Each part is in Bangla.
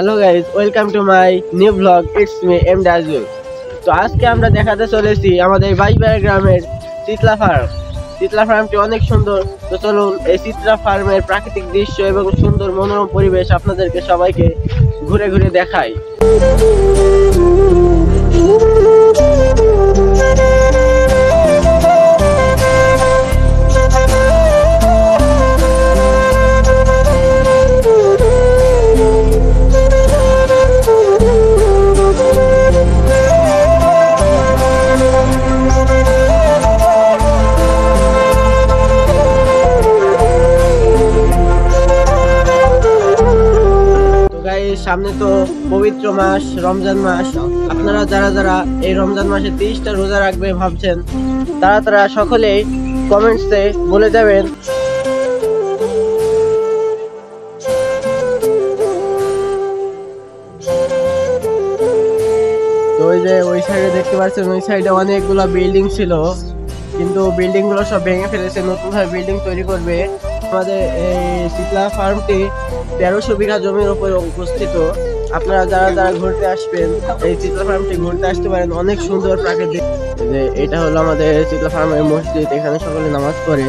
Hello guys, welcome to my new blog. It's me M ডাজুল। তো আজকে আমরা দেখাতে চলেছি আমাদের বাইবাড়ি গ্রামের চিতলা ফার্ম। চিতলা ফার্মটি অনেক সুন্দর। তো চলুন এই চিতলা ফার্মের প্রাকৃতিক দৃশ্য এবং সুন্দর মনোরম পরিবেশ আপনাদেরকে সবাইকে ঘুরে ঘুরে দেখাই। সামনে তো পবিত্র মাস রমজান মাস। আপনারা যারা যারা এই রমজান মাসে 30টা রোজা রাখবে ভাবছেন, তারা সকলেই কমেন্টসে বলে যাবেন। তো ওই সাইডে দেখতে পাচ্ছেন, ওই সাইডে অনেকগুলো বিল্ডিং ছিল, কিন্তু বিল্ডিং গুলো সব ভেঙে ফেলেছে, নতুন ভাবে বিল্ডিং তৈরি করবে। আমাদের এই চিতলা ফার্মটি 1300 বিঘা জমির উপরে অবস্থিত। আপনারা যারা ঘুরতে আসবেন এই চিতলা ফার্মটি ঘুরতে আসতে পারেন। অনেক সুন্দর প্রাকৃতিক। এটা হলো আমাদের চিতলা ফার্মের মসজিদ, এখানে সকলে নামাজ পড়ে।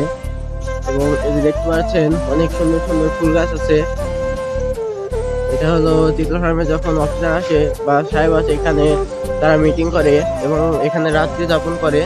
এবং এই যে দেখতে পাচ্ছেন অনেক সুন্দর সুন্দর ফুল গাছ আছে। এটা হলো চিতলা ফার্মে যখন অফিসার আসে বা সাহেব আসে, এখানে তারা মিটিং করে এবং এখানে রাত্রি যাপন করে।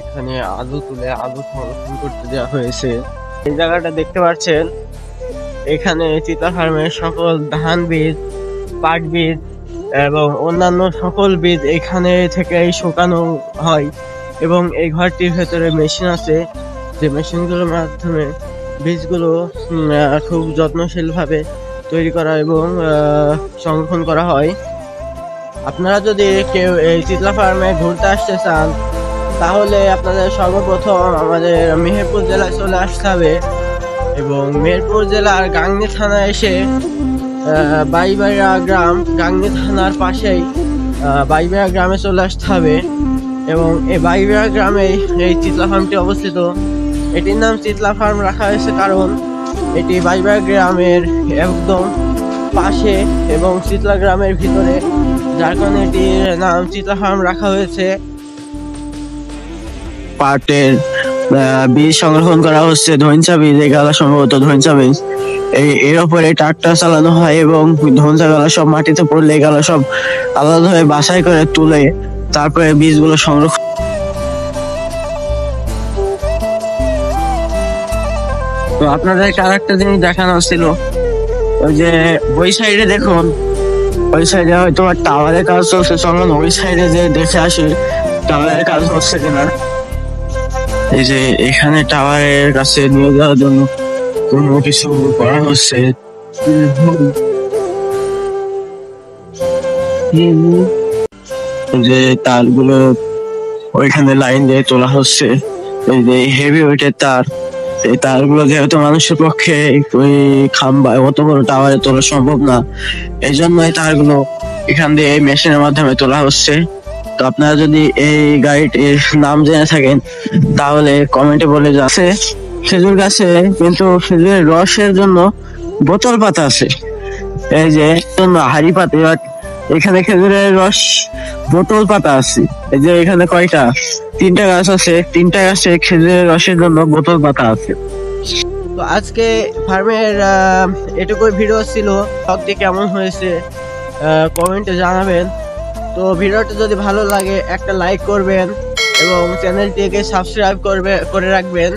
এখানে আলু তুলে আলু সংরক্ষণ করতে দেওয়া হয়েছে। এই জায়গাটা দেখতে পাচ্ছেন, এখানে চিতলা ফার্মের সকল ধান বীজ, পাট বীজ এবং অন্যান্য সকল বীজ এখানে থেকে শুকানো হয়। এবং এই ঘরটির ভেতরে মেশিন আছে, যে মেশিনগুলোর মাধ্যমে বীজগুলো খুব যত্নশীল ভাবে তৈরি করা এবং সংরক্ষণ করা হয়। আপনারা যদি কেউ এই চিতলা ফার্মে ঘুরতে আসতে চান, তাহলে আপনাদের সর্বপ্রথম আমাদের মেহেরপুর জেলায় চলে আসতে হবে এবং মেহেরপুর জেলার গাংনী থানায় এসে বাইবাড়া গ্রাম, গাংনী থানার পাশেই বাইবাড়া গ্রামে চলে আসতে হবে। এবং এই বাইবাড়া গ্রামে এই চিতলা ফার্মটি অবস্থিত। এটির নাম চিতলা ফার্ম রাখা হয়েছে কারণ এটি বাইবাড়া গ্রামের একদম পাশে এবং চিতলা গ্রামের ভিতরে, যার কারণে এটির নাম চিতলা ফার্ম রাখা হয়েছে। পাটের বীজ সংরক্ষণ করা হচ্ছে, ধইঞ্চা বীজ, এগুলো সম্ভবত ধইঞ্চা বীজ। এর উপরে ট্রাক্টর চালানো হয় এবং ধইঞ্চা গুলো সব মাটিতে পড়লে এগুলো সব আলাদাভাবে বাছাই করে তুলে তারপরে বীজগুলো সংরক্ষণ। তো আপনাদের আরেকটা জিনিস দেখানো ছিল, ওই যে ওই সাইডে দেখুন, ওই সাইডে হয়তো টাওয়ারের কাজ চলছে। চলুন ওই সাইডে যে দেখে আসি টাওয়ারের কাজ হচ্ছে কিনা। এই যে এখানে টাওয়ারের কাছে নিয়ে যাওয়ার জন্য কোনো কিছু করা হচ্ছে। যে তারগুলো ওইখানে লাইন দিয়ে তোলা হচ্ছে, এই যে হেভি ওয়েটের তার। এই তারগুলো যেহেতু মানুষের পক্ষে ওই খাম্বা অত বড় টাওয়ারে তোলা সম্ভব না, এই জন্য এই তারগুলো এখান দিয়ে এই মেশিনের মাধ্যমে তোলা হচ্ছে। তো আপনারা যদি এই গাড়িটির নাম জেনে থাকেন তাহলে কমেন্টে বলে যাচ্ছে। খেজুর গাছে কিন্তু খেজুরের রসের জন্য বোতল পাতা আছে, এই যে হাড়ি পাতা। এখানে খেজুরের রস বোতল পাতা আছে। এই যে এখানে কয়টা, 3টা গাছ আছে, 3টা গাছে খেজুরের রসের জন্য বোতল পাতা আছে। তো আজকে ফার্মের এটুকুই ভিডিও ছিল। সবটি কেমন হয়েছে কমেন্টে জানাবেন। তো ভিডিওটা যদি ভালো লাগে একটা লাইক করবেন এবং চ্যানেলটিকে সাবস্ক্রাইব করে রাখবেন।